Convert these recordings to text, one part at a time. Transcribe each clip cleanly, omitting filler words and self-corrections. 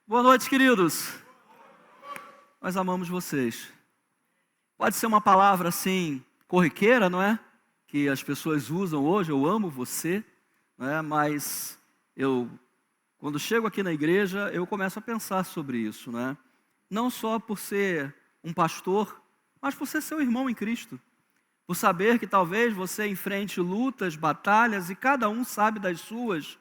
Boa noite, queridos. Nós amamos vocês. Pode ser uma palavra assim, corriqueira, não é? Que as pessoas usam hoje, eu amo você, não é? Mas quando chego aqui na igreja, eu começo a pensar sobre isso, não é? Não só por ser um pastor, mas por ser seu irmão em Cristo. Por saber que talvez você enfrente lutas, batalhas, e cada um sabe das suas.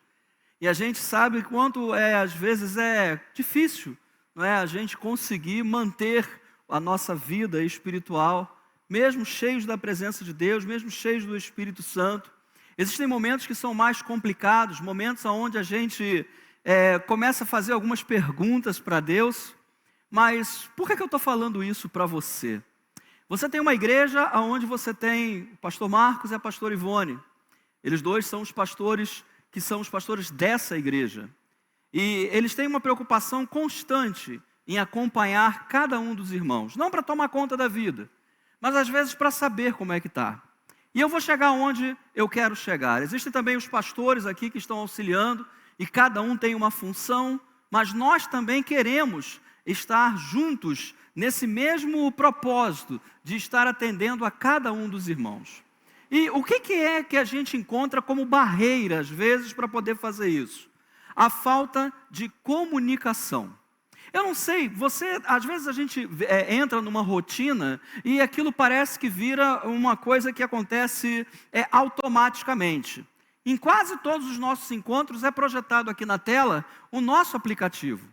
E a gente sabe quanto às vezes é difícil, não é? A gente conseguir manter a nossa vida espiritual, mesmo cheios da presença de Deus, mesmo cheios do Espírito Santo. Existem momentos que são mais complicados, momentos onde a gente começa a fazer algumas perguntas para Deus. Mas por que eu estou falando isso para você? Você tem uma igreja onde você tem o pastor Marcos e a pastora Ivone. Eles dois são os pastores que são os pastores dessa igreja. E eles têm uma preocupação constante em acompanhar cada um dos irmãos. Não para tomar conta da vida, mas às vezes para saber como é que está. E eu vou chegar onde eu quero chegar. Existem também os pastores aqui que estão auxiliando, e cada um tem uma função, mas nós também queremos estar juntos nesse mesmo propósito de estar atendendo a cada um dos irmãos. E o que é que a gente encontra como barreira, às vezes, para poder fazer isso? A falta de comunicação. Eu não sei, às vezes a gente entra numa rotina e aquilo parece que vira uma coisa que acontece automaticamente. Em quase todos os nossos encontros é projetado aqui na tela o nosso aplicativo.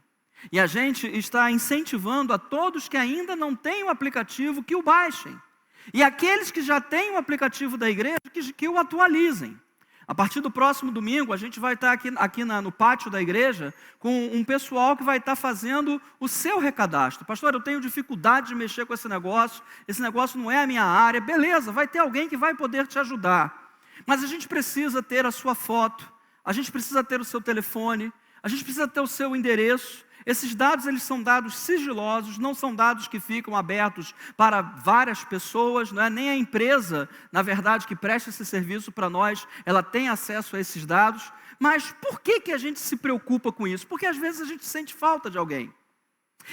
E a gente está incentivando a todos que ainda não têm o aplicativo que o baixem. E aqueles que já têm o aplicativo da igreja, que o atualizem. A partir do próximo domingo, a gente vai estar aqui no pátio da igreja com um pessoal que vai estar fazendo o seu recadastro. Pastor, eu tenho dificuldade de mexer com esse negócio não é a minha área. Beleza, vai ter alguém que vai poder te ajudar. Mas a gente precisa ter a sua foto, a gente precisa ter o seu telefone, a gente precisa ter o seu endereço. Esses dados, eles são dados sigilosos, não são dados que ficam abertos para várias pessoas, não é? Nem a empresa, na verdade, que presta esse serviço para nós, ela tem acesso a esses dados. Mas por que a gente se preocupa com isso? Porque às vezes a gente sente falta de alguém.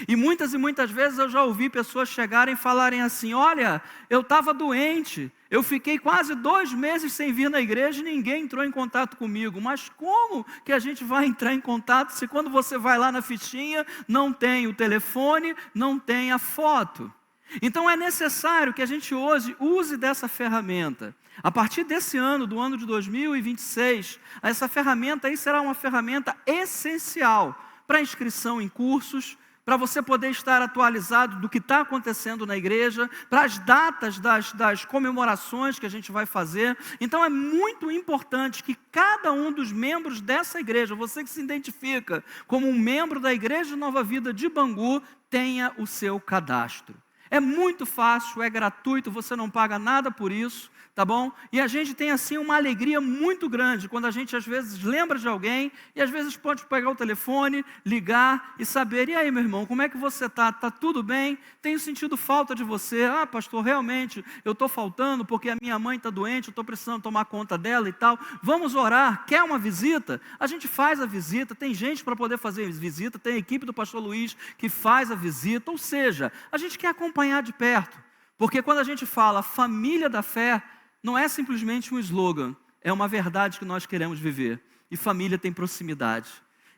E muitas vezes eu já ouvi pessoas chegarem e falarem assim: olha, eu estava doente, eu fiquei quase 2 meses sem vir na igreja e ninguém entrou em contato comigo. Mas como que a gente vai entrar em contato se quando você vai lá na fichinha não tem o telefone, não tem a foto? Então é necessário que a gente hoje use dessa ferramenta. A partir desse ano, do ano de 2026, essa ferramenta aí será uma ferramenta essencial para inscrição em cursos, para você poder estar atualizado do que está acontecendo na igreja, para as datas das comemorações que a gente vai fazer. Então é muito importante que cada um dos membros dessa igreja, você que se identifica como um membro da Igreja Nova Vida de Bangu, tenha o seu cadastro. É muito fácil, é gratuito, você não paga nada por isso, tá bom? E a gente tem assim uma alegria muito grande quando a gente às vezes lembra de alguém e às vezes pode pegar o telefone, ligar e saber: e aí, meu irmão, como é que você está? Está tudo bem? Tenho sentido falta de você. Ah, pastor, realmente eu estou faltando porque a minha mãe está doente, eu estou precisando tomar conta dela e tal. Vamos orar, quer uma visita? A gente faz a visita, tem gente para poder fazer visita, tem a equipe do pastor Luiz que faz a visita, ou seja, a gente quer acompanhar de perto, porque quando a gente fala família da fé, não é simplesmente um slogan, é uma verdade que nós queremos viver. E família tem proximidade.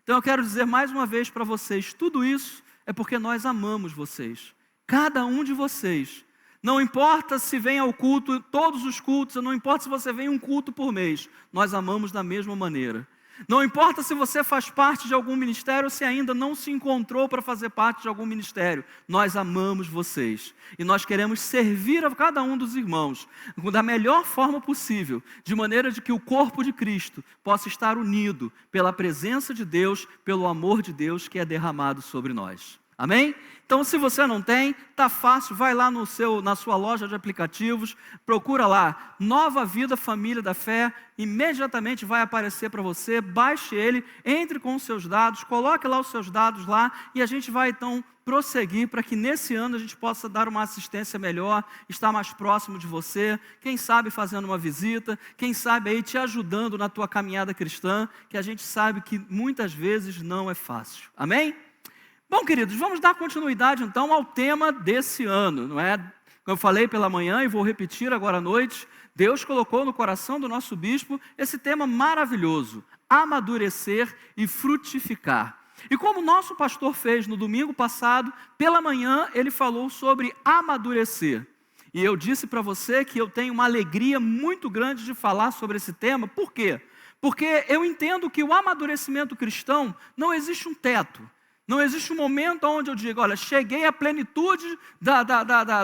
Então eu quero dizer mais uma vez para vocês, tudo isso é porque nós amamos vocês. Cada um de vocês. Não importa se vem ao culto, todos os cultos, não importa se você vem um culto por mês, nós amamos da mesma maneira. Não importa se você faz parte de algum ministério ou se ainda não se encontrou para fazer parte de algum ministério. Nós amamos vocês. E nós queremos servir a cada um dos irmãos da melhor forma possível, de maneira de que o corpo de Cristo possa estar unido pela presença de Deus, pelo amor de Deus que é derramado sobre nós. Amém? Então, se você não tem, tá fácil, vai lá na sua loja de aplicativos, procura lá, Nova Vida Família da Fé, imediatamente vai aparecer para você, baixe ele, entre com os seus dados, coloque lá os seus dados lá, e a gente vai então prosseguir para que nesse ano a gente possa dar uma assistência melhor, estar mais próximo de você, quem sabe fazendo uma visita, quem sabe aí te ajudando na tua caminhada cristã, que a gente sabe que muitas vezes não é fácil. Amém? Bom, queridos, vamos dar continuidade então ao tema desse ano, não é? Como eu falei pela manhã e vou repetir agora à noite, Deus colocou no coração do nosso bispo esse tema maravilhoso: amadurecer e frutificar. E como o nosso pastor fez no domingo passado, pela manhã ele falou sobre amadurecer. E eu disse para você que eu tenho uma alegria muito grande de falar sobre esse tema. Por quê? Porque eu entendo que o amadurecimento cristão não existe um teto. Não existe um momento onde eu digo, olha, cheguei à plenitude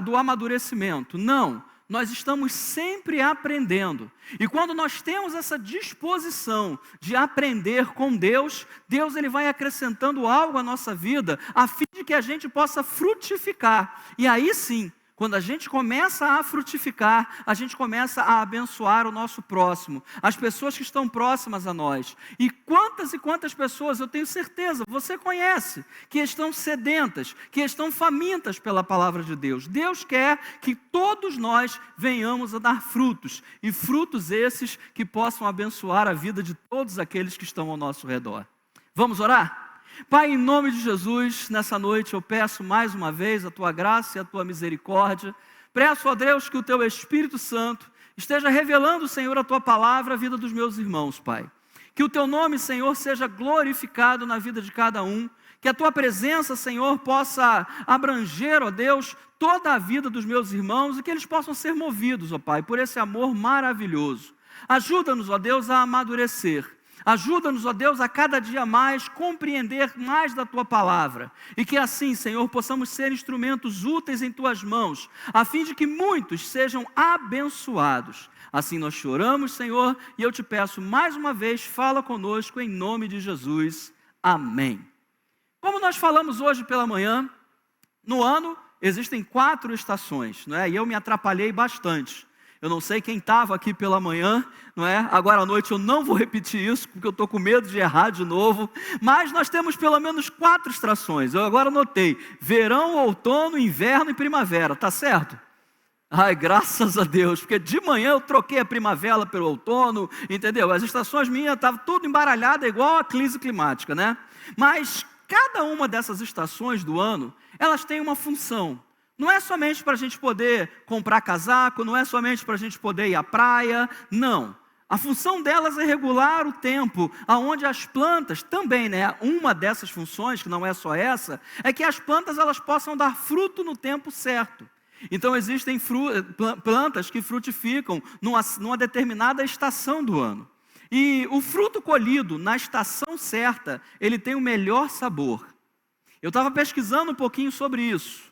do amadurecimento. Não, nós estamos sempre aprendendo. E quando nós temos essa disposição de aprender com Deus, Deus ele vai acrescentando algo à nossa vida, a fim de que a gente possa frutificar. E aí sim, quando a gente começa a frutificar, a gente começa a abençoar o nosso próximo, as pessoas que estão próximas a nós. E quantas pessoas, eu tenho certeza, você conhece, que estão sedentas, que estão famintas pela palavra de Deus. Deus quer que todos nós venhamos a dar frutos, e frutos esses que possam abençoar a vida de todos aqueles que estão ao nosso redor. Vamos orar? Pai, em nome de Jesus, nessa noite eu peço mais uma vez a Tua graça e a Tua misericórdia. Peço a Deus que o Teu Espírito Santo esteja revelando, Senhor, a Tua palavra à vida dos meus irmãos, Pai. Que o Teu nome, Senhor, seja glorificado na vida de cada um. Que a Tua presença, Senhor, possa abranger, ó Deus, toda a vida dos meus irmãos e que eles possam ser movidos, ó Pai, por esse amor maravilhoso. Ajuda-nos, ó Deus, a amadurecer. Ajuda-nos, ó Deus, a cada dia mais compreender mais da Tua palavra. E que assim, Senhor, possamos ser instrumentos úteis em Tuas mãos, a fim de que muitos sejam abençoados. Assim nós choramos, Senhor, e eu te peço mais uma vez, fala conosco em nome de Jesus. Amém. Como nós falamos hoje pela manhã, no ano existem 4 estações, não é? E eu me atrapalhei bastante. Eu não sei quem estava aqui pela manhã, não é? Agora à noite eu não vou repetir isso, porque eu estou com medo de errar de novo. Mas nós temos pelo menos 4 estações. Eu agora anotei: verão, outono, inverno e primavera. Tá certo? Ai, graças a Deus, porque de manhã eu troquei a primavera pelo outono, entendeu? As estações minhas estavam tudo embaralhadas, igual a crise climática, né? Mas cada uma dessas estações do ano, elas têm uma função. Não é somente para a gente poder comprar casaco, não é somente para a gente poder ir à praia, não. A função delas é regular o tempo, aonde as plantas também, né? Uma dessas funções, que não é só essa, é que as plantas elas possam dar fruto no tempo certo. Então existem plantas que frutificam numa determinada estação do ano. E o fruto colhido na estação certa, ele tem o melhor sabor. Eu estava pesquisando um pouquinho sobre isso.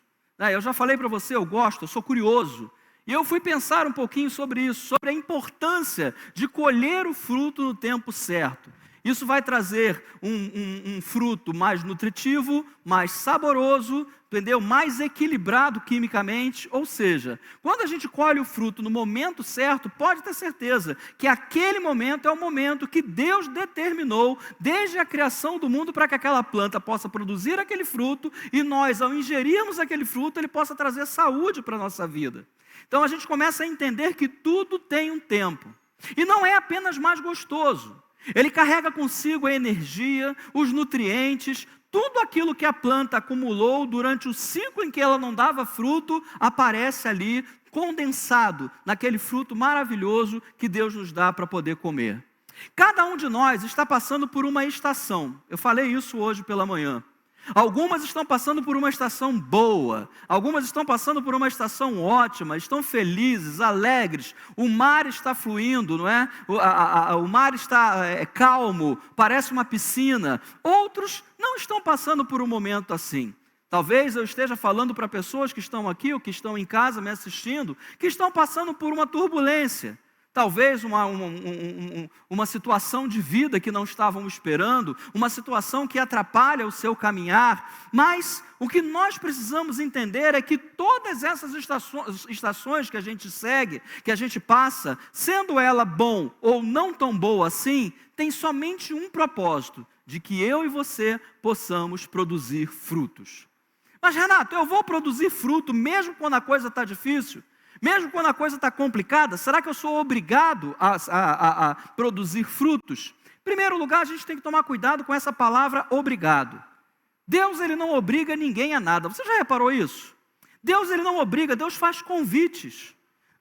Eu já falei para você, eu gosto, eu sou curioso. E eu fui pensar um pouquinho sobre isso, sobre a importância de colher o fruto no tempo certo. Isso vai trazer um fruto mais nutritivo, mais saboroso, entendeu? Mais equilibrado quimicamente. Ou seja, quando a gente colhe o fruto no momento certo, pode ter certeza que aquele momento é o momento que Deus determinou desde a criação do mundo para que aquela planta possa produzir aquele fruto e nós, ao ingerirmos aquele fruto, ele possa trazer saúde para a nossa vida. Então a gente começa a entender que tudo tem um tempo. E não é apenas mais gostoso. Ele carrega consigo a energia, os nutrientes, tudo aquilo que a planta acumulou durante o ciclo em que ela não dava fruto, aparece ali condensado naquele fruto maravilhoso que Deus nos dá para poder comer. Cada um de nós está passando por uma estação. Eu falei isso hoje pela manhã. Algumas estão passando por uma estação boa, algumas estão passando por uma estação ótima, estão felizes, alegres, o mar está fluindo, não é? O mar está calmo, parece uma piscina. Outros não estão passando por um momento assim. Talvez eu esteja falando para pessoas que estão aqui ou que estão em casa me assistindo, que estão passando por uma turbulência. Talvez uma situação de vida que não estavam esperando, uma situação que atrapalha o seu caminhar, mas o que nós precisamos entender é que todas essas estações que a gente segue, que a gente passa, sendo ela bom ou não tão boa assim, tem somente um propósito, de que eu e você possamos produzir frutos. Mas Renato, eu vou produzir fruto mesmo quando a coisa está difícil? Mesmo quando a coisa está complicada, será que eu sou obrigado a produzir frutos? Em primeiro lugar, a gente tem que tomar cuidado com essa palavra obrigado. Deus, ele não obriga ninguém a nada. Você já reparou isso? Deus, ele não obriga, Deus faz convites.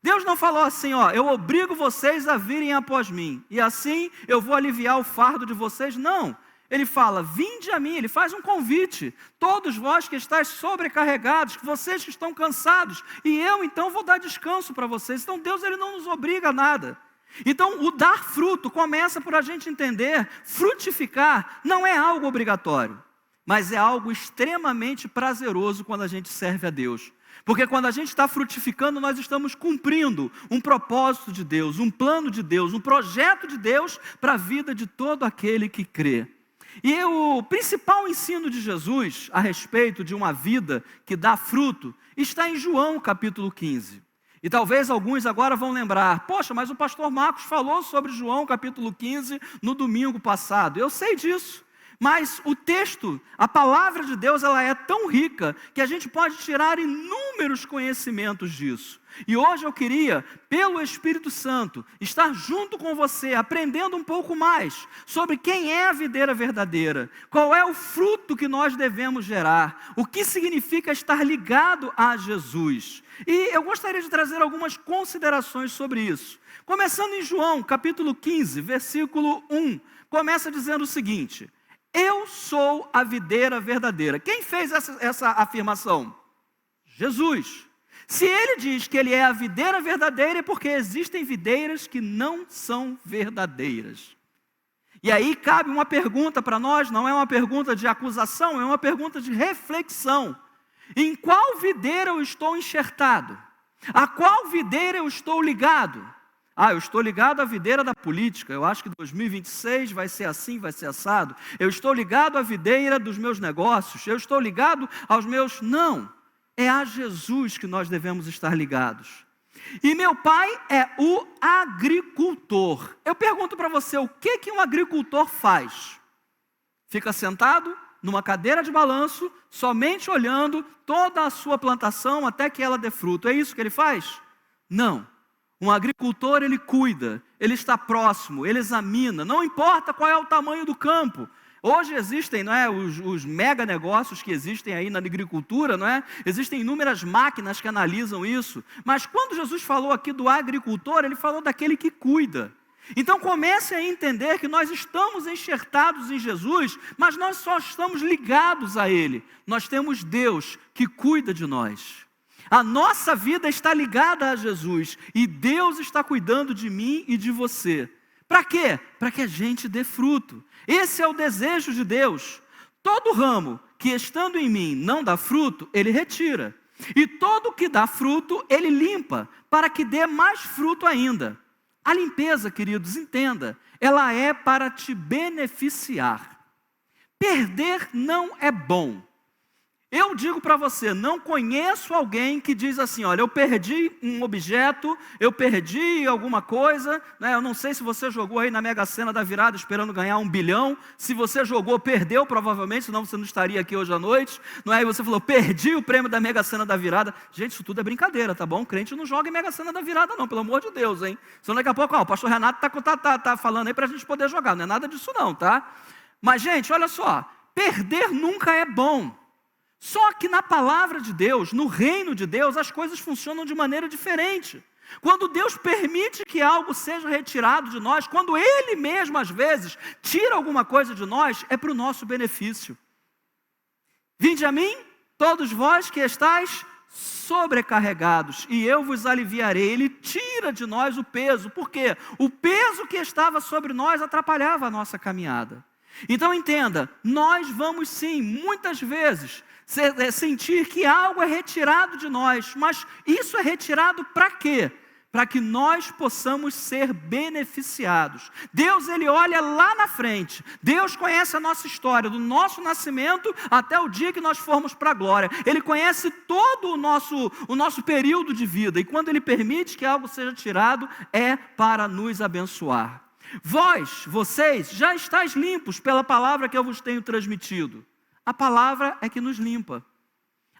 Deus não falou assim, ó, eu obrigo vocês a virem após mim, e assim eu vou aliviar o fardo de vocês. Não, ele fala, vinde a mim, ele faz um convite. Todos vós que estáis sobrecarregados, vocês que estão cansados, e eu então vou dar descanso para vocês. Então Deus, ele não nos obriga a nada. Então o dar fruto começa por a gente entender, frutificar não é algo obrigatório, mas é algo extremamente prazeroso quando a gente serve a Deus. Porque quando a gente está frutificando, nós estamos cumprindo um propósito de Deus, um plano de Deus, um projeto de Deus para a vida de todo aquele que crê. E o principal ensino de Jesus a respeito de uma vida que dá fruto está em João capítulo 15. E talvez alguns agora vão lembrar, poxa, mas o pastor Marcos falou sobre João capítulo 15 no domingo passado. Eu sei disso. Mas o texto, a palavra de Deus, ela é tão rica que a gente pode tirar inúmeros conhecimentos disso. E hoje eu queria, pelo Espírito Santo, estar junto com você, aprendendo um pouco mais sobre quem é a videira verdadeira, qual é o fruto que nós devemos gerar, o que significa estar ligado a Jesus. E eu gostaria de trazer algumas considerações sobre isso. Começando em João, capítulo 15, versículo 1, começa dizendo o seguinte: eu sou a videira verdadeira. Quem fez essa afirmação? Jesus. Se ele diz que ele é a videira verdadeira, é porque existem videiras que não são verdadeiras. E aí cabe uma pergunta para nós, não é uma pergunta de acusação, é uma pergunta de reflexão. Em qual videira eu estou enxertado? A qual videira eu estou ligado? Eu estou ligado à videira da política, eu acho que 2026 vai ser assim, vai ser assado. Eu estou ligado à videira dos meus negócios, eu estou ligado aos meus... Não, é a Jesus que nós devemos estar ligados. E meu pai é o agricultor. Eu pergunto para você, o que um agricultor faz? Fica sentado numa cadeira de balanço, somente olhando toda a sua plantação até que ela dê fruto. É isso que ele faz? Não. Um agricultor, ele cuida, ele está próximo, ele examina, não importa qual é o tamanho do campo. Hoje existem, não é, os mega negócios que existem aí na agricultura, não é? Existem inúmeras máquinas que analisam isso. Mas quando Jesus falou aqui do agricultor, ele falou daquele que cuida. Então comece a entender que nós estamos enxertados em Jesus, mas nós só estamos ligados a Ele. Nós temos Deus que cuida de nós. A nossa vida está ligada a Jesus e Deus está cuidando de mim e de você. Para quê? Para que a gente dê fruto. Esse é o desejo de Deus. Todo ramo que estando em mim não dá fruto, Ele retira. E todo que dá fruto, Ele limpa, para que dê mais fruto ainda. A limpeza, queridos, entenda, ela é para te beneficiar. Perder não é bom. Eu digo para você, não conheço alguém que diz assim, olha, eu perdi um objeto, eu perdi alguma coisa, né? Eu não sei se você jogou aí na Mega Sena da virada esperando ganhar 1 bilhão, se você jogou, perdeu provavelmente, senão você não estaria aqui hoje à noite, não é? E você falou, perdi o prêmio da Mega Sena da virada. Gente, isso tudo é brincadeira, tá bom? Crente não joga em Mega Sena da virada não, pelo amor de Deus, hein? Senão daqui a pouco, o pastor Renato tá falando aí para a gente poder jogar, não é nada disso não, tá? Mas gente, olha só, perder nunca é bom. Só que na palavra de Deus, no reino de Deus, as coisas funcionam de maneira diferente. Quando Deus permite que algo seja retirado de nós, quando Ele mesmo às vezes tira alguma coisa de nós, é para o nosso benefício. Vinde a mim, todos vós que estáis sobrecarregados, e eu vos aliviarei. Ele tira de nós o peso. Por quê? O peso que estava sobre nós atrapalhava a nossa caminhada. Então entenda, nós vamos sim, muitas vezes, sentir que algo é retirado de nós, mas isso é retirado para quê? Para que nós possamos ser beneficiados. Deus, Ele olha lá na frente. Deus conhece a nossa história, do nosso nascimento até o dia que nós formos para a glória. Ele conhece todo o nosso período de vida, e quando Ele permite que algo seja tirado, é para nos abençoar. Vocês, já estáis limpos pela palavra que eu vos tenho transmitido. A palavra é que nos limpa.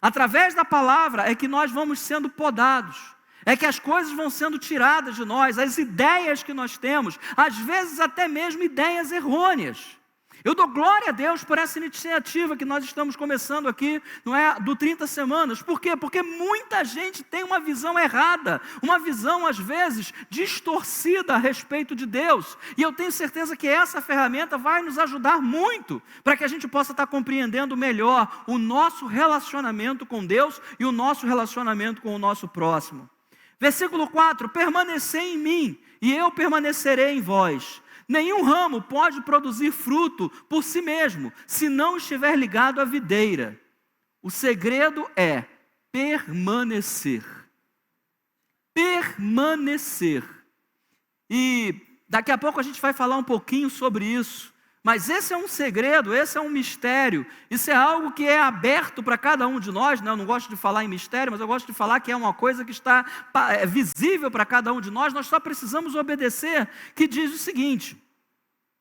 Através da palavra é que nós vamos sendo podados. É que as coisas vão sendo tiradas de nós, as ideias que nós temos, às vezes até mesmo ideias errôneas. Eu dou glória a Deus por essa iniciativa que nós estamos começando aqui, não é, do 30 semanas. Por quê? Porque muita gente tem uma visão errada, uma visão às vezes distorcida a respeito de Deus. E eu tenho certeza que essa ferramenta vai nos ajudar muito para que a gente possa estar compreendendo melhor o nosso relacionamento com Deus e o nosso relacionamento com o nosso próximo. Versículo 4, permanecei em mim e eu permanecerei em vós. Nenhum ramo pode produzir fruto por si mesmo, se não estiver ligado à videira. O segredo é permanecer. Permanecer. E daqui a pouco a gente vai falar um pouquinho sobre isso. Mas esse é um segredo, esse é um mistério. Isso é algo que é aberto para cada um de nós, né? Eu não gosto de falar em mistério, mas eu gosto de falar que é uma coisa que está visível para cada um de nós. Nós só precisamos obedecer, que diz o seguinte,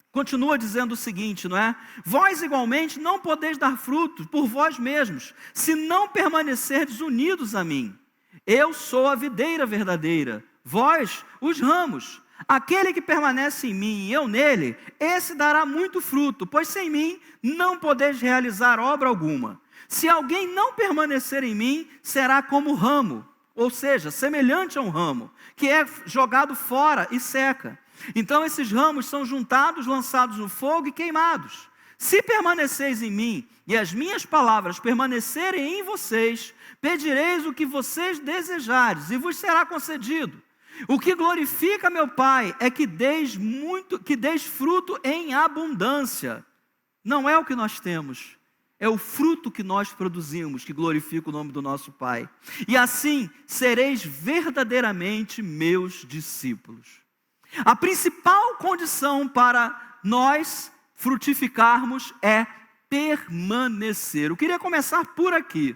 continua dizendo o seguinte, não é? Vós igualmente não podeis dar frutos por vós mesmos, se não permanecerdes unidos a mim. Eu sou a videira verdadeira, vós os ramos. Aquele que permanece em mim e eu nele, esse dará muito fruto, pois sem mim não podeis realizar obra alguma. Se alguém não permanecer em mim, será como ramo, ou seja, semelhante a um ramo, que é jogado fora e seca. Então esses ramos são juntados, lançados no fogo e queimados. Se permaneceis em mim e as minhas palavras permanecerem em vocês, pedireis o que vocês desejardes e vos será concedido. O que glorifica meu Pai é que deis fruto em abundância. Não é o que nós temos, é o fruto que nós produzimos que glorifica o nome do nosso Pai. E assim sereis verdadeiramente meus discípulos. A principal condição para nós frutificarmos é permanecer. Eu queria começar por aqui.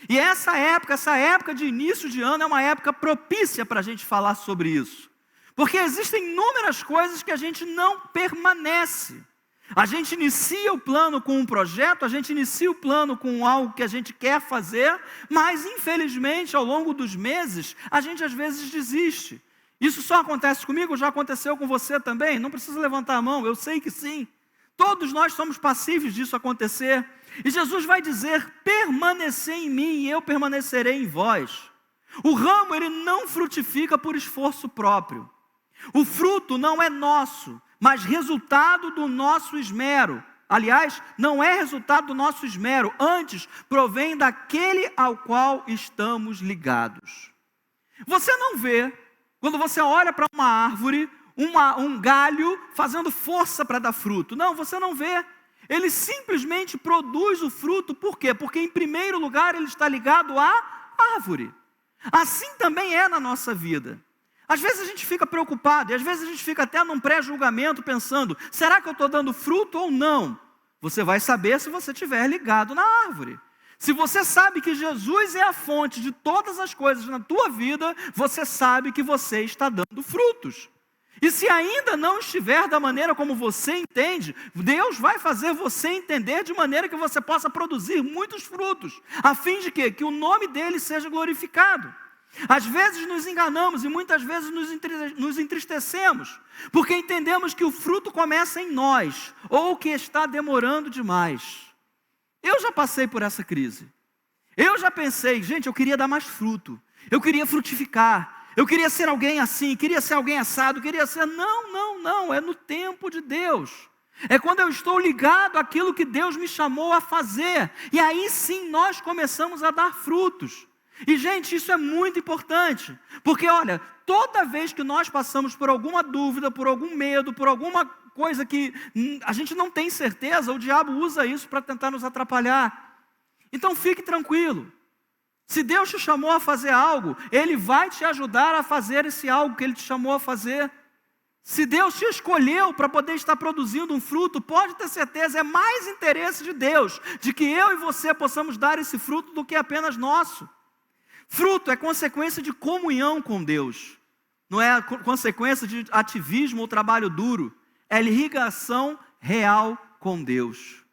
E essa época de início de ano é uma época propícia para a gente falar sobre isso. Porque existem inúmeras coisas que a gente não permanece. A gente inicia o plano com um projeto, a gente inicia o plano com algo que a gente quer fazer, mas infelizmente ao longo dos meses, a gente às vezes desiste. Isso só acontece comigo, já aconteceu com você também? Não precisa levantar a mão, eu sei que sim. Todos nós somos passíveis disso acontecer. E Jesus vai dizer, permanecer em mim e eu permanecerei em vós. O ramo, ele não frutifica por esforço próprio. O fruto não é nosso, mas resultado do nosso esmero. Aliás, não é resultado do nosso esmero, antes provém daquele ao qual estamos ligados. Você não vê, quando você olha para uma árvore, um galho fazendo força para dar fruto. Não, você não vê. Ele simplesmente produz o fruto, por quê? Porque em primeiro lugar ele está ligado à árvore. Assim também é na nossa vida. Às vezes a gente fica preocupado, e às vezes a gente fica até num pré-julgamento pensando, será que eu estou dando fruto ou não? Você vai saber se você estiver ligado na árvore. Se você sabe que Jesus é a fonte de todas as coisas na tua vida, você sabe que você está dando frutos. E se ainda não estiver da maneira como você entende, Deus vai fazer você entender de maneira que você possa produzir muitos frutos, a fim de quê? Que o nome dele seja glorificado. Às vezes nos enganamos e muitas vezes nos entristecemos, porque entendemos que o fruto começa em nós, ou que está demorando demais. Eu já passei por essa crise. Eu já pensei, gente, eu queria dar mais fruto, eu queria frutificar. Eu queria ser alguém assim, queria ser alguém assado, queria ser... Não, é no tempo de Deus. É quando eu estou ligado àquilo que Deus me chamou a fazer. E aí sim nós começamos a dar frutos. E gente, isso é muito importante. Porque olha, toda vez que nós passamos por alguma dúvida, por algum medo, por alguma coisa que a gente não tem certeza, o diabo usa isso para tentar nos atrapalhar. Então fique tranquilo. Se Deus te chamou a fazer algo, Ele vai te ajudar a fazer esse algo que Ele te chamou a fazer. Se Deus te escolheu para poder estar produzindo um fruto, pode ter certeza, é mais interesse de Deus, de que eu e você possamos dar esse fruto do que apenas nosso. Fruto é consequência de comunhão com Deus, não é consequência de ativismo ou trabalho duro, é ligação real com Deus.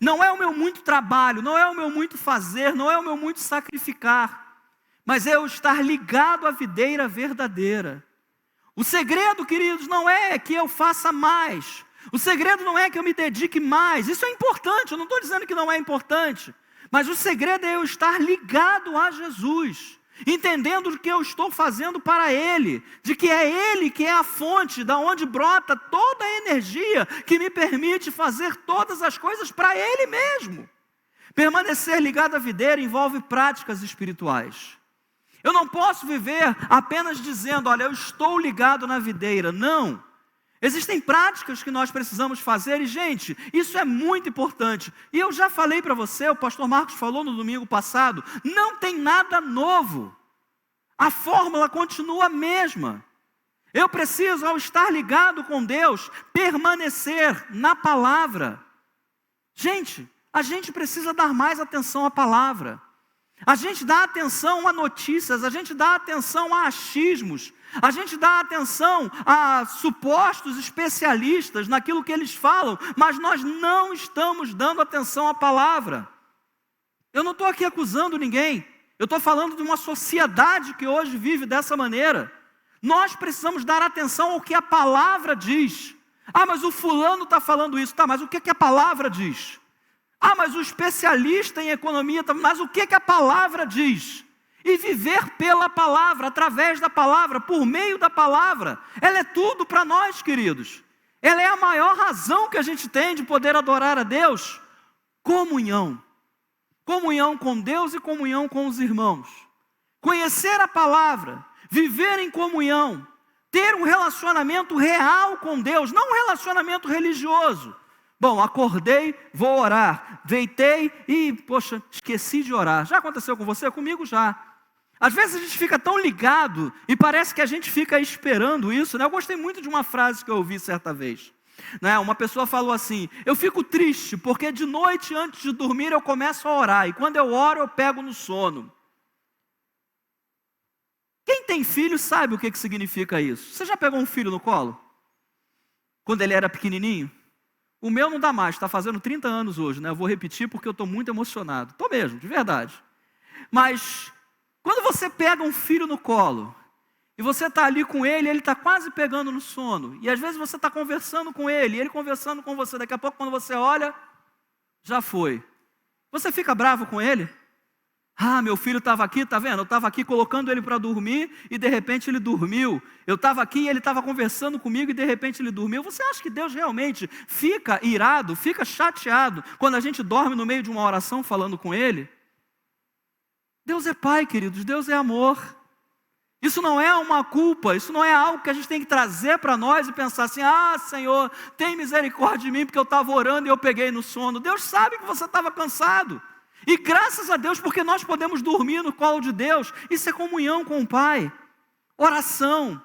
Não é o meu muito trabalho, não é o meu muito fazer, não é o meu muito sacrificar, mas é eu estar ligado à videira verdadeira. O segredo, queridos, não é que eu faça mais, O segredo não é que eu me dedique mais, isso é importante, eu não estou dizendo que não é importante, mas o segredo é eu estar ligado a Jesus, entendendo o que eu estou fazendo para Ele, de que é Ele que é a fonte, da onde brota toda a energia que me permite fazer todas as coisas para Ele mesmo. Permanecer ligado à videira envolve práticas espirituais. Eu não posso viver apenas dizendo, olha, eu estou ligado na videira. Não. Existem práticas que nós precisamos fazer e, gente, isso é muito importante. E eu já falei para você, o pastor Marcos falou no domingo passado, não tem nada novo. A fórmula continua a mesma. Eu preciso, ao estar ligado com Deus, permanecer na palavra. Gente, a gente precisa dar mais atenção à palavra. A gente dá atenção a notícias, a gente dá atenção a achismos, a gente dá atenção a supostos especialistas naquilo que eles falam, mas nós não estamos dando atenção à palavra. Eu não estou aqui acusando ninguém, eu estou falando de uma sociedade que hoje vive dessa maneira. Nós precisamos dar atenção ao que a palavra diz. Ah, mas o fulano está falando isso, tá, mas o que a palavra diz? Ah, mas o especialista em economia, mas o que a palavra diz? E viver pela palavra, através da palavra, por meio da palavra. Ela é tudo para nós, queridos. Ela é a maior razão que a gente tem de poder adorar a Deus. Comunhão. Comunhão com Deus e comunhão com os irmãos. Conhecer a palavra, viver em comunhão, ter um relacionamento real com Deus, não um relacionamento religioso. Bom, acordei, vou orar, deitei e, poxa, esqueci de orar. Já aconteceu com você? Comigo já. Às vezes a gente fica tão ligado e parece que a gente fica esperando isso, né? Eu gostei muito de uma frase que eu ouvi certa vez. Né? Uma pessoa falou assim, eu fico triste porque de noite antes de dormir eu começo a orar e quando eu oro eu pego no sono. Quem tem filho sabe o que significa isso. Você já pegou um filho no colo? Quando ele era pequenininho? O meu não dá mais, está fazendo 30 anos hoje, né? Eu vou repetir porque eu estou muito emocionado. Estou mesmo, de verdade. Mas, quando você pega um filho no colo, e você está ali com ele, ele está quase pegando no sono, e às vezes você está conversando com ele, e ele conversando com você, daqui a pouco quando você olha, já foi. Você fica bravo com ele? Ah, meu filho estava aqui, está vendo? Eu estava aqui colocando ele para dormir e de repente ele dormiu. Eu estava aqui e ele estava conversando comigo e de repente ele dormiu. Você acha que Deus realmente fica irado, fica chateado quando a gente dorme no meio de uma oração falando com Ele? Deus é Pai, queridos, Deus é amor. Isso não é uma culpa, isso não é algo que a gente tem que trazer para nós e pensar assim, ah, Senhor, tem misericórdia de mim porque eu estava orando e eu peguei no sono. Deus sabe que você estava cansado. E graças a Deus, porque nós podemos dormir no colo de Deus, isso é comunhão com o Pai. Oração.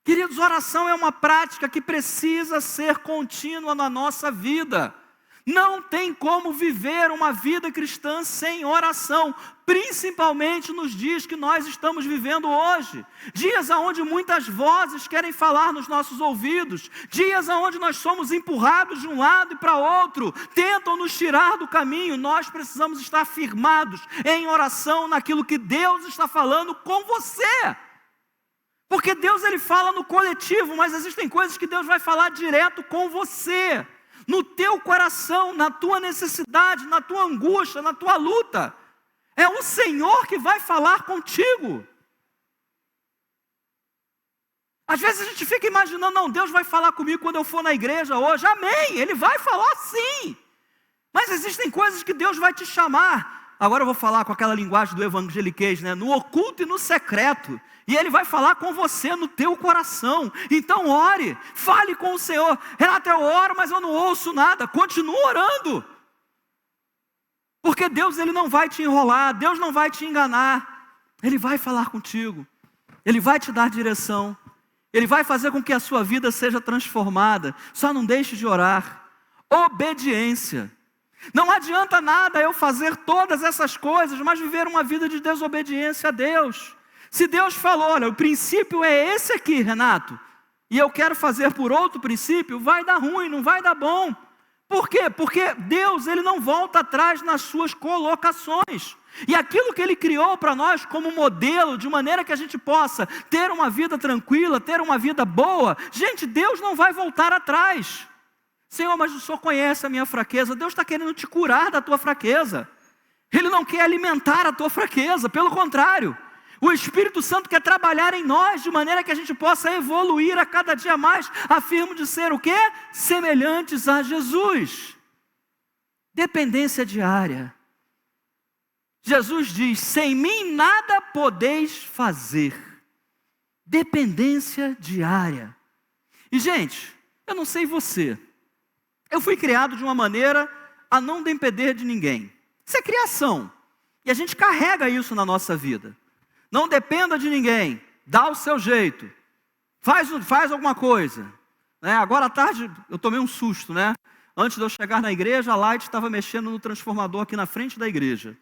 Queridos, oração é uma prática que precisa ser contínua na nossa vida. Não tem como viver uma vida cristã sem oração, principalmente nos dias que nós estamos vivendo hoje. Dias onde muitas vozes querem falar nos nossos ouvidos, dias onde nós somos empurrados de um lado e para outro, tentam nos tirar do caminho. Nós precisamos estar firmados em oração naquilo que Deus está falando com você. Porque Deus ele fala no coletivo, mas existem coisas que Deus vai falar direto com você. No teu coração, na tua necessidade, na tua angústia, na tua luta. É o Senhor que vai falar contigo. Às vezes a gente fica imaginando, não, Deus vai falar comigo quando eu for na igreja hoje. Amém, Ele vai falar sim. Mas existem coisas que Deus vai te chamar. Agora eu vou falar com aquela linguagem do evangeliquez, né? No oculto e no secreto. E Ele vai falar com você no teu coração. Então ore, fale com o Senhor. Renato, eu oro, mas eu não ouço nada. Continua orando. Porque Deus ele não vai te enrolar, Deus não vai te enganar. Ele vai falar contigo. Ele vai te dar direção. Ele vai fazer com que a sua vida seja transformada. Só não deixe de orar. Obediência. Não adianta nada eu fazer todas essas coisas, mas viver uma vida de desobediência a Deus. Se Deus falou, olha, o princípio é esse aqui, Renato, e eu quero fazer por outro princípio, vai dar ruim, não vai dar bom. Por quê? Porque Deus, Ele não volta atrás nas suas colocações. E aquilo que Ele criou para nós como modelo, de maneira que a gente possa ter uma vida tranquila, ter uma vida boa, gente, Deus não vai voltar atrás. Senhor, mas o Senhor conhece a minha fraqueza. Deus está querendo te curar da tua fraqueza. Ele não quer alimentar a tua fraqueza, pelo contrário. O Espírito Santo quer trabalhar em nós, de maneira que a gente possa evoluir a cada dia mais, a fim de ser o quê? Semelhantes a Jesus. Dependência diária. Jesus diz, sem mim nada podeis fazer. Dependência diária. E gente, eu não sei você, eu fui criado de uma maneira a não depender de ninguém. Isso é criação. E a gente carrega isso na nossa vida. Não dependa de ninguém. Dá o seu jeito. Faz alguma coisa. Agora à tarde eu tomei um susto, né? Antes de eu chegar na igreja, a Light estava mexendo no transformador aqui na frente da igreja.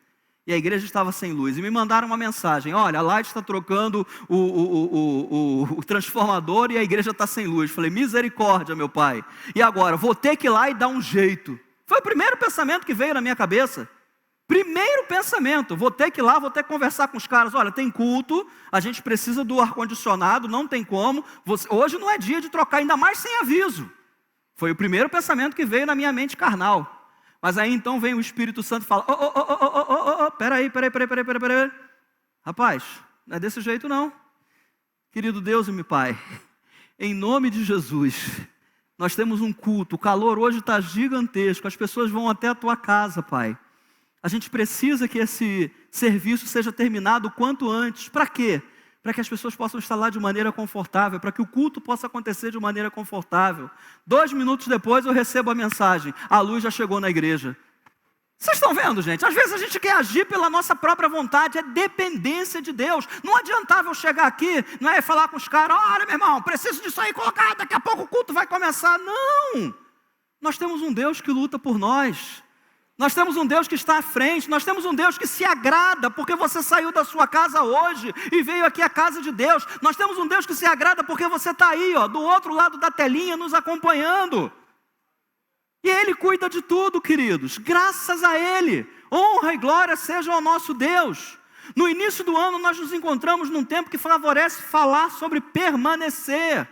E a igreja estava sem luz. E me mandaram uma mensagem. Olha, a Light está trocando o transformador e a igreja está sem luz. Falei, misericórdia, meu pai. E agora? Vou ter que ir lá e dar um jeito. Foi o primeiro pensamento que veio na minha cabeça. Primeiro pensamento, vou ter que ir lá, vou ter que conversar com os caras. Olha, tem culto, a gente precisa do ar-condicionado, não tem como. Hoje não é dia de trocar, ainda mais sem aviso. Foi o primeiro pensamento que veio na minha mente carnal. Mas aí então vem o Espírito Santo e fala, peraí. Rapaz, não é desse jeito não. Querido Deus e meu Pai, em nome de Jesus, nós temos um culto, o calor hoje está gigantesco, as pessoas vão até a tua casa, Pai. A gente precisa que esse serviço seja terminado o quanto antes. Para quê? Para que as pessoas possam estar lá de maneira confortável, para que o culto possa acontecer de maneira confortável. 2 minutos depois eu recebo a mensagem, a luz já chegou na igreja. Vocês estão vendo, gente? Às vezes a gente quer agir pela nossa própria vontade, é dependência de Deus. Não adiantava eu chegar aqui, não é falar com os caras, olha meu irmão, preciso disso aí colocar, daqui a pouco o culto vai começar. Não! Nós temos um Deus que luta por nós. Nós temos um Deus que está à frente, nós temos um Deus que se agrada, porque você saiu da sua casa hoje e veio aqui à casa de Deus. Nós temos um Deus que se agrada porque você está aí, do outro lado da telinha, nos acompanhando. E Ele cuida de tudo, queridos, graças a Ele. Honra e glória sejam ao nosso Deus. No início do ano nós nos encontramos num tempo que favorece falar sobre permanecer.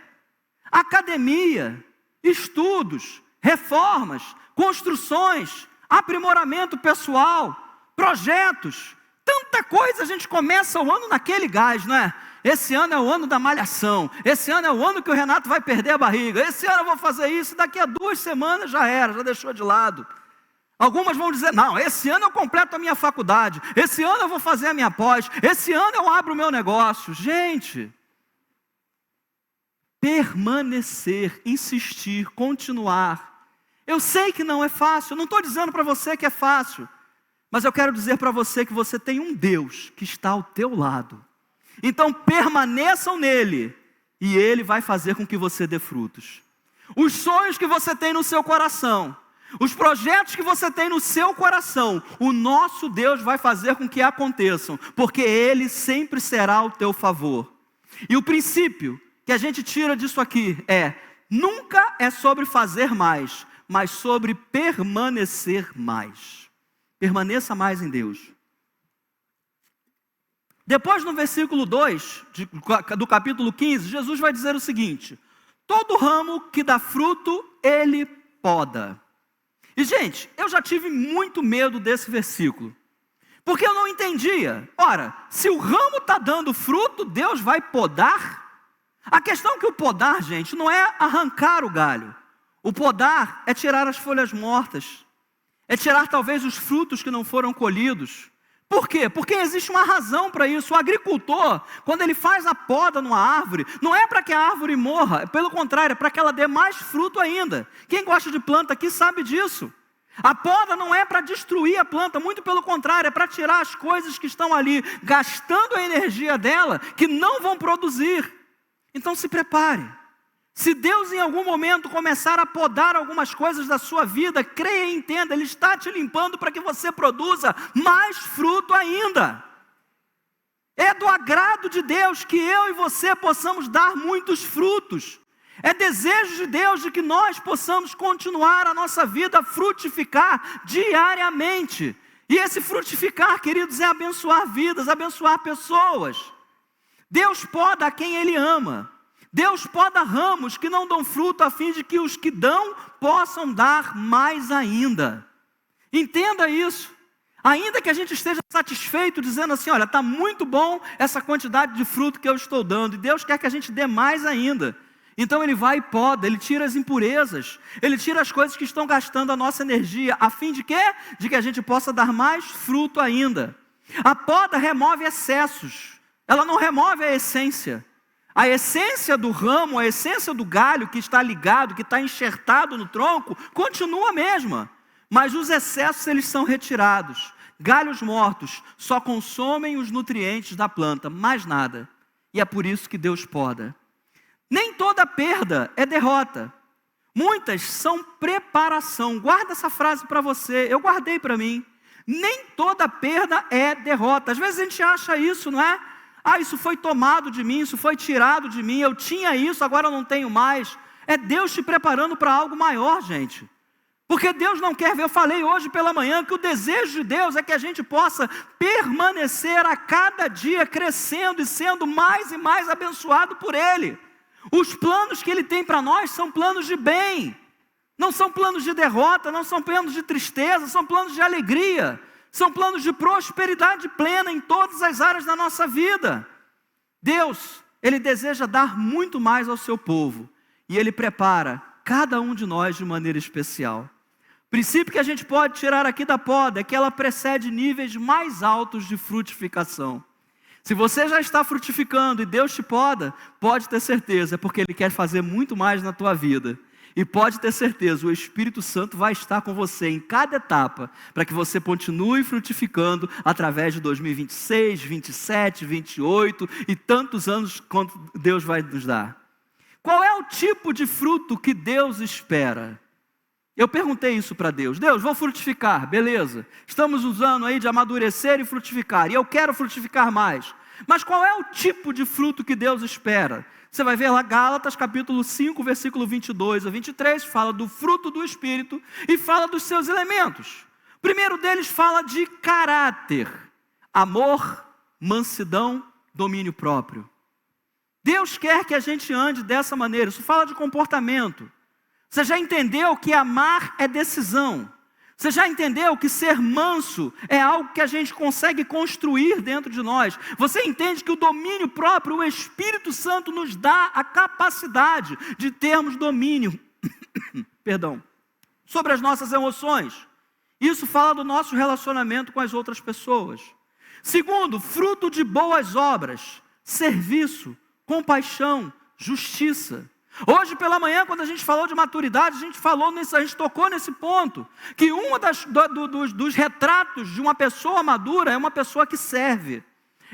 Academia, estudos, reformas, construções, aprimoramento pessoal, projetos, tanta coisa. A gente começa o ano naquele gás, não é? Esse ano é o ano da malhação, esse ano é o ano que o Renato vai perder a barriga, esse ano eu vou fazer isso, daqui a 2 semanas já deixou de lado. Algumas vão dizer, não, esse ano eu completo a minha faculdade, esse ano eu vou fazer a minha pós, esse ano eu abro o meu negócio. Gente, permanecer, insistir, continuar. Eu sei que não é fácil, eu não estou dizendo para você que é fácil, mas eu quero dizer para você que você tem um Deus que está ao teu lado. Então permaneçam nele, e Ele vai fazer com que você dê frutos. Os sonhos que você tem no seu coração, os projetos que você tem no seu coração, o nosso Deus vai fazer com que aconteçam, porque Ele sempre será ao teu favor. E o princípio que a gente tira disso aqui nunca é sobre fazer mais, mas sobre permanecer mais. Permaneça mais em Deus. Depois no versículo 2, do capítulo 15, Jesus vai dizer o seguinte: todo ramo que dá fruto, Ele poda. E gente, eu já tive muito medo desse versículo, porque eu não entendia. Ora, se o ramo está dando fruto, Deus vai podar? A questão é que o podar, gente, não é arrancar o galho. O podar é tirar as folhas mortas, é tirar talvez os frutos que não foram colhidos. Por quê? Porque existe uma razão para isso. O agricultor, quando ele faz a poda numa árvore, não é para que a árvore morra, pelo contrário, é para que ela dê mais fruto ainda. Quem gosta de planta aqui sabe disso. A poda não é para destruir a planta, muito pelo contrário, é para tirar as coisas que estão ali, gastando a energia dela, que não vão produzir. Então se prepare. Se Deus em algum momento começar a podar algumas coisas da sua vida, creia e entenda, Ele está te limpando para que você produza mais fruto ainda. É do agrado de Deus que eu e você possamos dar muitos frutos. É desejo de Deus de que nós possamos continuar a nossa vida a frutificar diariamente. E esse frutificar, queridos, é abençoar vidas, abençoar pessoas. Deus poda a quem Ele ama. Deus poda ramos que não dão fruto, a fim de que os que dão possam dar mais ainda. Entenda isso. Ainda que a gente esteja satisfeito, dizendo assim, olha, está muito bom essa quantidade de fruto que eu estou dando, e Deus quer que a gente dê mais ainda. Então Ele vai e poda, Ele tira as impurezas, Ele tira as coisas que estão gastando a nossa energia, a fim de quê? De que a gente possa dar mais fruto ainda. A poda remove excessos, ela não remove a essência. A essência do ramo, a essência do galho que está ligado, que está enxertado no tronco, continua a mesma. Mas os excessos, eles são retirados. Galhos mortos só consomem os nutrientes da planta, mais nada. E é por isso que Deus poda. Nem toda perda é derrota. Muitas são preparação. Guarda essa frase para você, eu guardei para mim. Nem toda perda é derrota. Às vezes a gente acha isso, não é? Ah, isso foi tomado de mim, isso foi tirado de mim, eu tinha isso, agora eu não tenho mais. É Deus te preparando para algo maior, gente. Porque Deus não quer ver, eu falei hoje pela manhã, que o desejo de Deus é que a gente possa permanecer a cada dia crescendo e sendo mais e mais abençoado por Ele. Os planos que Ele tem para nós são planos de bem, não são planos de derrota, não são planos de tristeza, são planos de alegria, são planos de prosperidade plena em todas as áreas da nossa vida. Deus, Ele deseja dar muito mais ao seu povo, e Ele prepara cada um de nós de maneira especial. O princípio que a gente pode tirar aqui da poda é que ela precede níveis mais altos de frutificação. Se você já está frutificando e Deus te poda, pode ter certeza, é porque Ele quer fazer muito mais na tua vida. E pode ter certeza, o Espírito Santo vai estar com você em cada etapa, para que você continue frutificando através de 2026, 27, 28 e tantos anos quanto Deus vai nos dar. Qual é o tipo de fruto que Deus espera? Eu perguntei isso para Deus. Deus, vou frutificar, beleza. Estamos usando aí de amadurecer e frutificar. E eu quero frutificar mais. Mas qual é o tipo de fruto que Deus espera? Você vai ver lá Gálatas capítulo 5, versículo 22 a 23. Fala do fruto do Espírito e fala dos seus elementos. O primeiro deles fala de caráter. Amor, mansidão, domínio próprio. Deus quer que a gente ande dessa maneira. Isso fala de comportamento. Você já entendeu que amar é decisão? Você já entendeu que ser manso é algo que a gente consegue construir dentro de nós? Você entende que o domínio próprio, o Espírito Santo nos dá a capacidade de termos domínio, sobre as nossas emoções. Isso fala do nosso relacionamento com as outras pessoas. Segundo, fruto de boas obras, serviço, compaixão, justiça. Hoje pela manhã, quando a gente falou de maturidade, a gente tocou nesse ponto, que um dos retratos de uma pessoa madura é uma pessoa que serve,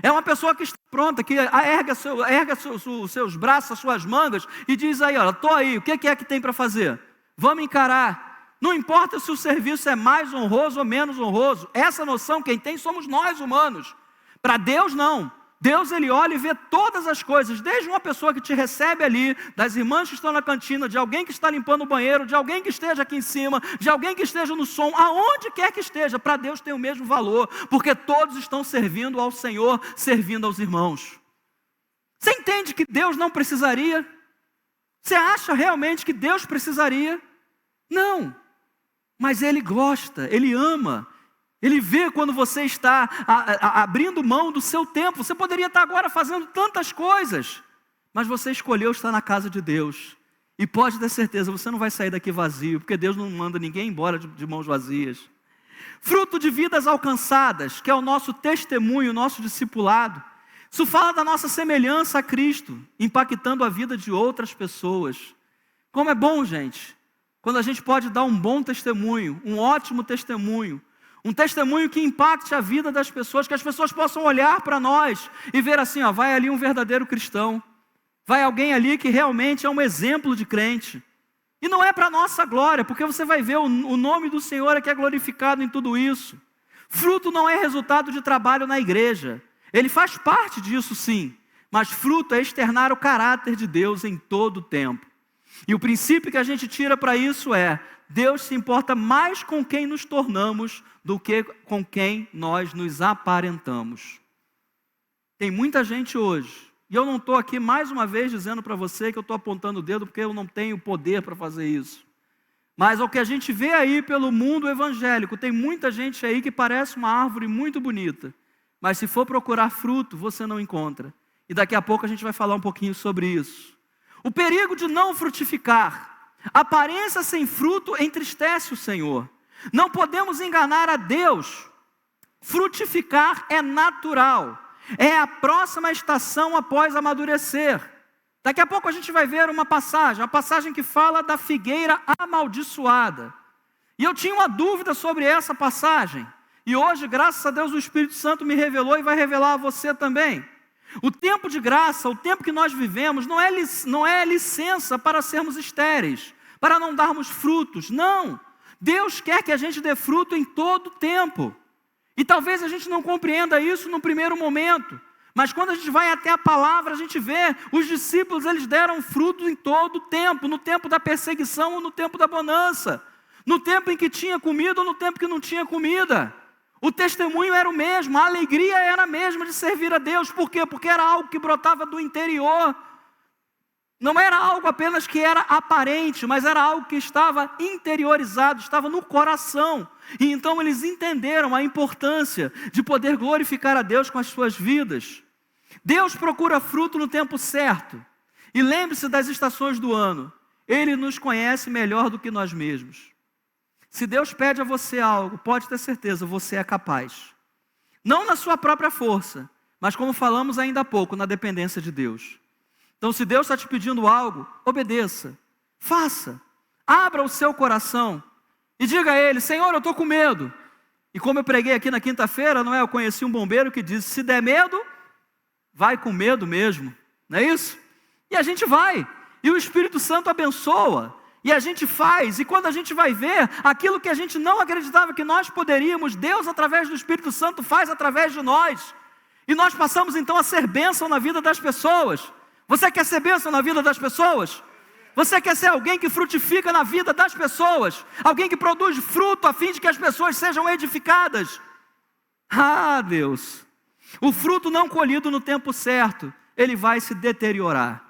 é uma pessoa que está pronta, que erga seus braços, as suas mangas, e diz aí, olha, estou aí, o que é que tem para fazer? Vamos encarar. Não importa se o serviço é mais honroso ou menos honroso, essa noção quem tem somos nós humanos, para Deus não. Deus, Ele olha e vê todas as coisas, desde uma pessoa que te recebe ali, das irmãs que estão na cantina, de alguém que está limpando o banheiro, de alguém que esteja aqui em cima, de alguém que esteja no som, aonde quer que esteja, para Deus tem o mesmo valor, porque todos estão servindo ao Senhor, servindo aos irmãos. Você entende que Deus não precisaria? Você acha realmente que Deus precisaria? Não, mas Ele gosta, Ele ama. Ele vê quando você está abrindo mão do seu tempo. Você poderia estar agora fazendo tantas coisas, mas você escolheu estar na casa de Deus. E pode ter certeza, você não vai sair daqui vazio, porque Deus não manda ninguém embora de mãos vazias. Fruto de vidas alcançadas, que é o nosso testemunho, o nosso discipulado. Isso fala da nossa semelhança a Cristo, impactando a vida de outras pessoas. Como é bom, gente, quando a gente pode dar um bom testemunho, um ótimo testemunho, um testemunho que impacte a vida das pessoas, que as pessoas possam olhar para nós e ver assim, ó, vai ali um verdadeiro cristão, vai alguém ali que realmente é um exemplo de crente. E não é para nossa glória, porque você vai ver o nome do Senhor é que é glorificado em tudo isso. Fruto não é resultado de trabalho na igreja, ele faz parte disso sim, mas fruto é externar o caráter de Deus em todo o tempo. E o princípio que a gente tira para isso é: Deus se importa mais com quem nos tornamos do que com quem nós nos aparentamos. Tem muita gente hoje, e eu não estou aqui mais uma vez dizendo para você que eu estou apontando o dedo porque eu não tenho poder para fazer isso. Mas o que a gente vê aí pelo mundo evangélico, tem muita gente aí que parece uma árvore muito bonita, mas se for procurar fruto, você não encontra. E daqui a pouco a gente vai falar um pouquinho sobre isso. O perigo de não frutificar. Aparência sem fruto entristece o Senhor. Não podemos enganar a Deus. Frutificar é natural. É a próxima estação após amadurecer. Daqui a pouco a gente vai ver uma passagem que fala da figueira amaldiçoada. E eu tinha uma dúvida sobre essa passagem. E hoje, graças a Deus, o Espírito Santo me revelou e vai revelar a você também. O tempo de graça, o tempo que nós vivemos, não é licença para sermos estéreis, para não darmos frutos. Não! Deus quer que a gente dê fruto em todo o tempo. E talvez a gente não compreenda isso no primeiro momento. Mas quando a gente vai até a palavra, a gente vê, os discípulos, eles deram frutos em todo o tempo, no tempo da perseguição ou no tempo da bonança, no tempo em que tinha comida ou no tempo que não tinha comida. O testemunho era o mesmo, a alegria era a mesma de servir a Deus. Por quê? Porque era algo que brotava do interior. Não era algo apenas que era aparente, mas era algo que estava interiorizado, estava no coração. E então eles entenderam a importância de poder glorificar a Deus com as suas vidas. Deus procura fruto no tempo certo. E lembre-se das estações do ano. Ele nos conhece melhor do que nós mesmos. Se Deus pede a você algo, pode ter certeza, você é capaz. Não na sua própria força, mas como falamos ainda há pouco, na dependência de Deus. Então, se Deus está te pedindo algo, obedeça, faça, abra o seu coração e diga a Ele: Senhor, eu estou com medo. E como eu preguei aqui na quinta-feira, não é? Eu conheci um bombeiro que disse: se der medo, vai com medo mesmo, não é isso? E a gente vai, e o Espírito Santo abençoa, e a gente faz, e quando a gente vai ver, aquilo que a gente não acreditava que nós poderíamos, Deus através do Espírito Santo faz através de nós, e nós passamos então a ser bênção na vida das pessoas. Você quer ser bênção na vida das pessoas? Você quer ser alguém que frutifica na vida das pessoas? Alguém que produz fruto a fim de que as pessoas sejam edificadas? Ah, Deus! O fruto não colhido no tempo certo, ele vai se deteriorar.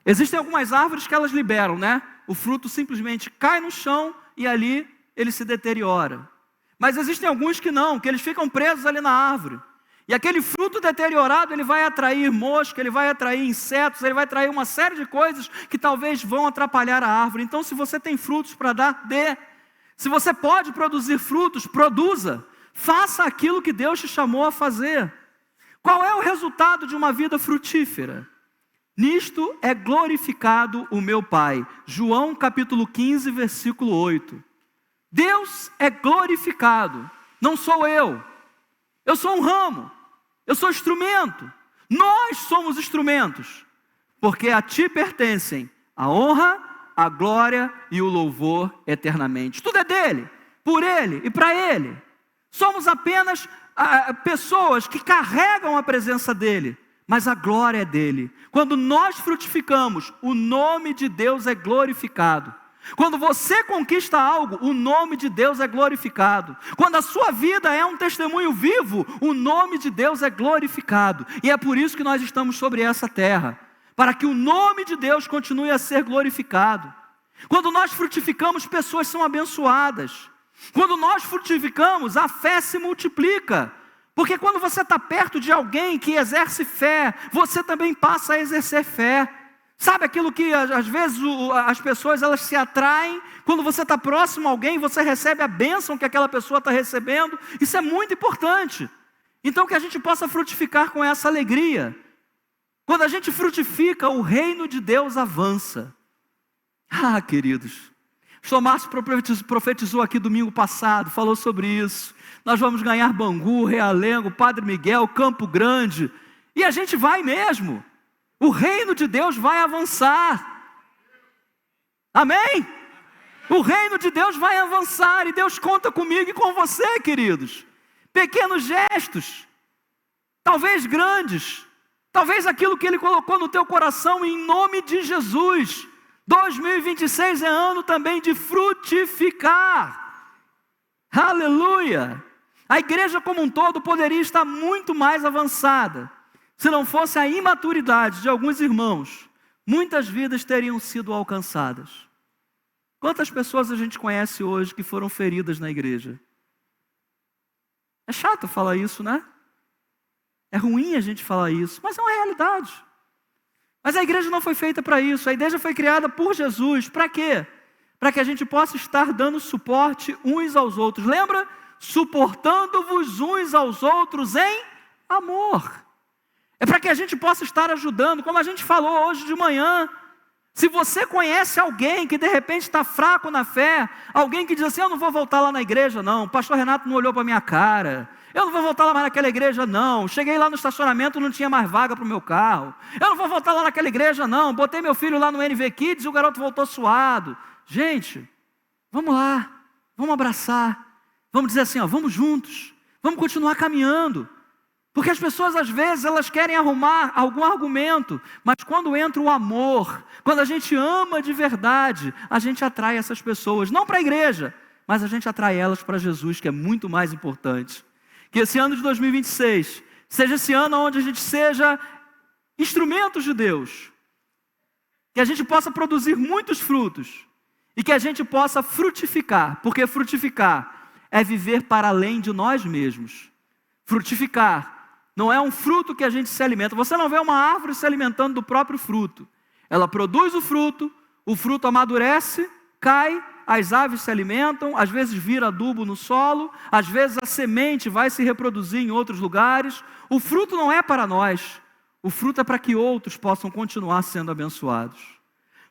Existem algumas árvores que elas liberam, né? O fruto simplesmente cai no chão e ali ele se deteriora. Mas existem alguns que não, que eles ficam presos ali na árvore. E aquele fruto deteriorado, ele vai atrair mosca, ele vai atrair insetos, ele vai atrair uma série de coisas que talvez vão atrapalhar a árvore. Então, se você tem frutos para dar, dê. Se você pode produzir frutos, produza. Faça aquilo que Deus te chamou a fazer. Qual é o resultado de uma vida frutífera? Nisto é glorificado o meu Pai. João capítulo 15, versículo 8. Deus é glorificado, não sou eu. Eu sou um ramo, eu sou instrumento, nós somos instrumentos, porque a ti pertencem a honra, a glória e o louvor eternamente. Tudo é dele, por ele e para ele. Somos apenas pessoas que carregam a presença dele, mas a glória é dele. Quando nós frutificamos, o nome de Deus é glorificado. Quando você conquista algo, o nome de Deus é glorificado. Quando a sua vida é um testemunho vivo, o nome de Deus é glorificado. E é por isso que nós estamos sobre essa terra, para que o nome de Deus continue a ser glorificado. Quando nós frutificamos, pessoas são abençoadas. Quando nós frutificamos, a fé se multiplica. Porque quando você está perto de alguém que exerce fé, você também passa a exercer fé. Sabe aquilo que às vezes as pessoas elas se atraem, quando você está próximo a alguém, você recebe a bênção que aquela pessoa está recebendo, isso é muito importante. Então que a gente possa frutificar com essa alegria. Quando a gente frutifica, o reino de Deus avança. Ah, queridos, o pastor Márcio profetizou aqui domingo passado, falou sobre isso. Nós vamos ganhar Bangu, Realengo, Padre Miguel, Campo Grande, e a gente vai mesmo. O reino de Deus vai avançar. Amém? O reino de Deus vai avançar. E Deus conta comigo e com você, queridos. Pequenos gestos. Talvez grandes. Talvez aquilo que Ele colocou no teu coração em nome de Jesus. 2026 é ano também de frutificar. Aleluia! A igreja como um todo poderia estar muito mais avançada. Se não fosse a imaturidade de alguns irmãos, muitas vidas teriam sido alcançadas. Quantas pessoas a gente conhece hoje que foram feridas na igreja? É chato falar isso, né? É ruim a gente falar isso, mas é uma realidade. Mas a igreja não foi feita para isso. A igreja foi criada por Jesus. Para quê? Para que a gente possa estar dando suporte uns aos outros. Lembra? Suportando-vos uns aos outros em amor. É para que a gente possa estar ajudando, como a gente falou hoje de manhã. Se você conhece alguém que de repente está fraco na fé, alguém que diz assim, eu não vou voltar lá na igreja não, o pastor Renato não olhou para a minha cara, eu não vou voltar lá mais naquela igreja não, cheguei lá no estacionamento, não tinha mais vaga para o meu carro, eu não vou voltar lá naquela igreja não, botei meu filho lá no NV Kids e o garoto voltou suado. Gente, vamos lá, vamos abraçar, vamos dizer assim, vamos juntos, vamos continuar caminhando. Porque as pessoas às vezes elas querem arrumar algum argumento, mas quando entra o amor, quando a gente ama de verdade, a gente atrai essas pessoas, não para a igreja, mas a gente atrai elas para Jesus, que é muito mais importante. Que esse ano de 2026 seja esse ano onde a gente seja instrumentos de Deus, que a gente possa produzir muitos frutos e que a gente possa frutificar, porque frutificar é viver para além de nós mesmos. Frutificar não é um fruto que a gente se alimenta. Você não vê uma árvore se alimentando do próprio fruto. Ela produz o fruto amadurece, cai, as aves se alimentam, às vezes vira adubo no solo, às vezes a semente vai se reproduzir em outros lugares. O fruto não é para nós, o fruto é para que outros possam continuar sendo abençoados.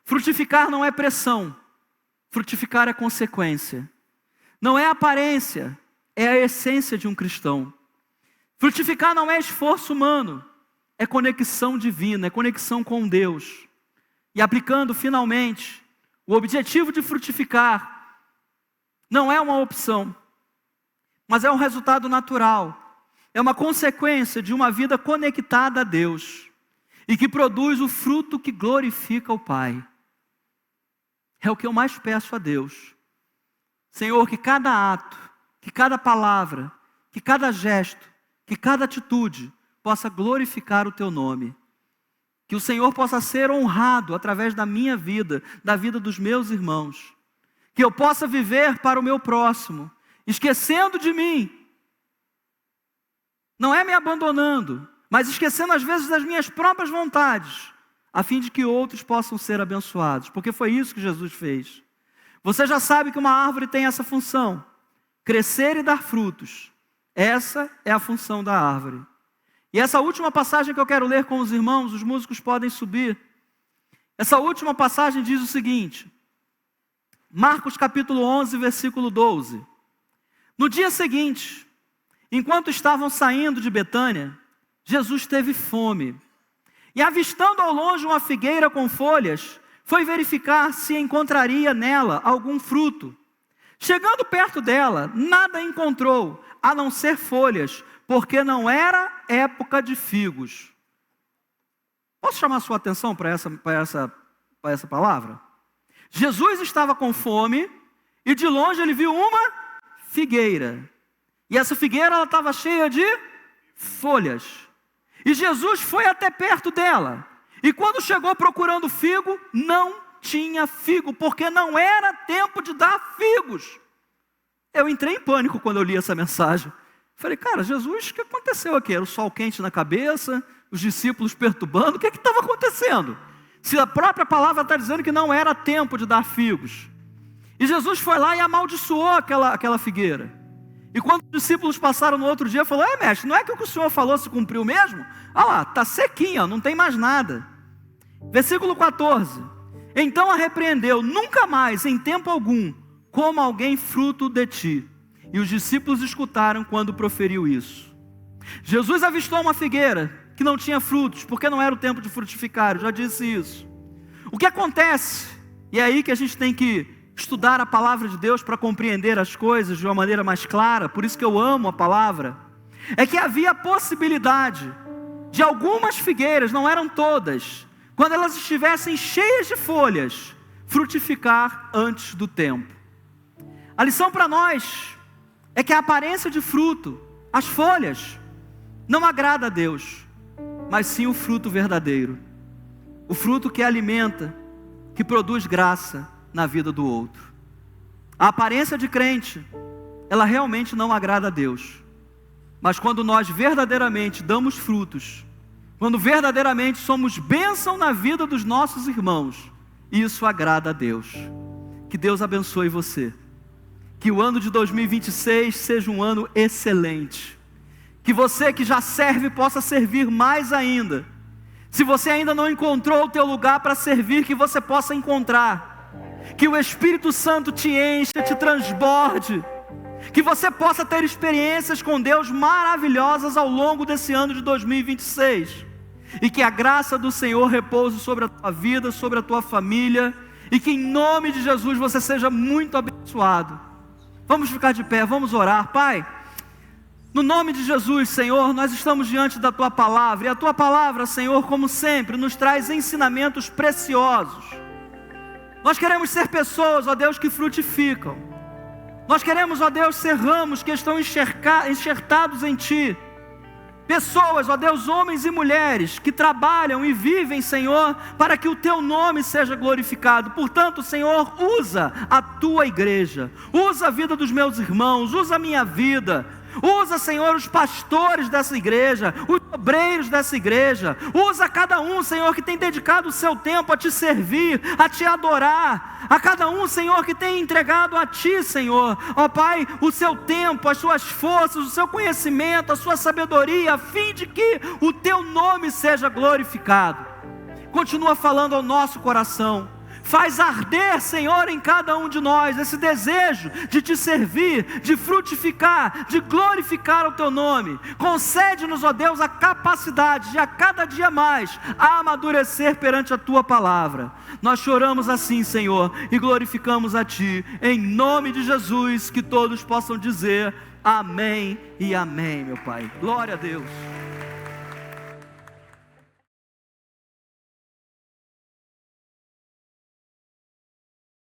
Frutificar não é pressão, frutificar é consequência. Não é aparência, é a essência de um cristão. Frutificar não é esforço humano, é conexão divina, é conexão com Deus. E aplicando finalmente, o objetivo de frutificar não é uma opção, mas é um resultado natural, é uma consequência de uma vida conectada a Deus e que produz o fruto que glorifica o Pai. É o que eu mais peço a Deus. Senhor, que cada ato, que cada palavra, que cada gesto, que cada atitude possa glorificar o Teu nome. Que o Senhor possa ser honrado através da minha vida, da vida dos meus irmãos. Que eu possa viver para o meu próximo, esquecendo de mim. Não é me abandonando, mas esquecendo às vezes das minhas próprias vontades, a fim de que outros possam ser abençoados. Porque foi isso que Jesus fez. Você já sabe que uma árvore tem essa função, crescer e dar frutos. Essa é a função da árvore. E essa última passagem que eu quero ler com os irmãos, os músicos podem subir. Essa última passagem diz o seguinte, Marcos capítulo 11, versículo 12. No dia seguinte, enquanto estavam saindo de Betânia, Jesus teve fome. E avistando ao longe uma figueira com folhas, foi verificar se encontraria nela algum fruto. Chegando perto dela, nada encontrou, a não ser folhas, porque não era época de figos. Posso chamar a sua atenção para essa palavra? Jesus estava com fome e de longe ele viu uma figueira. E essa figueira ela estava cheia de folhas. E Jesus foi até perto dela. E quando chegou procurando figo, não tinha figo, porque não era tempo de dar figos. Eu entrei em pânico quando eu li essa mensagem. Falei, cara, Jesus, o que aconteceu aqui? Era o sol quente na cabeça, os discípulos perturbando, o que estava acontecendo? Se a própria palavra está dizendo que não era tempo de dar figos. E Jesus foi lá e amaldiçoou aquela figueira. E quando os discípulos passaram no outro dia, falou, mestre, não é que o que o Senhor falou se cumpriu mesmo? Olha lá, está sequinha, não tem mais nada. Versículo 14. Então a repreendeu, nunca mais, em tempo algum, coma alguém fruto de ti. E os discípulos escutaram quando proferiu isso. Jesus avistou uma figueira que não tinha frutos, porque não era o tempo de frutificar, eu já disse isso. O que acontece, e é aí que a gente tem que estudar a palavra de Deus para compreender as coisas de uma maneira mais clara, por isso que eu amo a palavra, é que havia a possibilidade de algumas figueiras, não eram todas, quando elas estivessem cheias de folhas, frutificar antes do tempo. A lição para nós é que a aparência de fruto, as folhas, não agrada a Deus, mas sim o fruto verdadeiro. O fruto que alimenta, que produz graça na vida do outro. A aparência de crente, ela realmente não agrada a Deus. Mas quando nós verdadeiramente damos frutos, quando verdadeiramente somos bênção na vida dos nossos irmãos, isso agrada a Deus. Que Deus abençoe você. Que o ano de 2026 seja um ano excelente. Que você que já serve possa servir mais ainda. Se você ainda não encontrou o teu lugar para servir, que você possa encontrar. Que o Espírito Santo te encha, te transborde. Que você possa ter experiências com Deus maravilhosas ao longo desse ano de 2026. E que a graça do Senhor repouse sobre a tua vida, sobre a tua família. E que em nome de Jesus você seja muito abençoado. Vamos ficar de pé, vamos orar. Pai, no nome de Jesus, Senhor, nós estamos diante da Tua Palavra. E a Tua Palavra, Senhor, como sempre, nos traz ensinamentos preciosos. Nós queremos ser pessoas, ó Deus, que frutificam. Nós queremos, ó Deus, ser ramos que estão enxertados em Ti. Pessoas, ó Deus, homens e mulheres, que trabalham e vivem, Senhor, para que o Teu nome seja glorificado. Portanto, Senhor, usa a Tua igreja, usa a vida dos meus irmãos, usa a minha vida. Usa, Senhor, os pastores dessa igreja, os obreiros dessa igreja. Usa cada um, Senhor, que tem dedicado o seu tempo a Te servir, a Te adorar. A cada um, Senhor, que tem entregado a Ti, Senhor, ó Pai, o seu tempo, as suas forças, o seu conhecimento, a sua sabedoria, a fim de que o Teu nome seja glorificado. Continua falando ao nosso coração. Faz arder, Senhor, em cada um de nós esse desejo de Te servir, de frutificar, de glorificar o Teu nome. Concede-nos, ó Deus, a capacidade de a cada dia mais amadurecer perante a Tua palavra. Nós choramos assim, Senhor, e glorificamos a Ti, em nome de Jesus, que todos possam dizer amém e amém, meu Pai. Glória a Deus.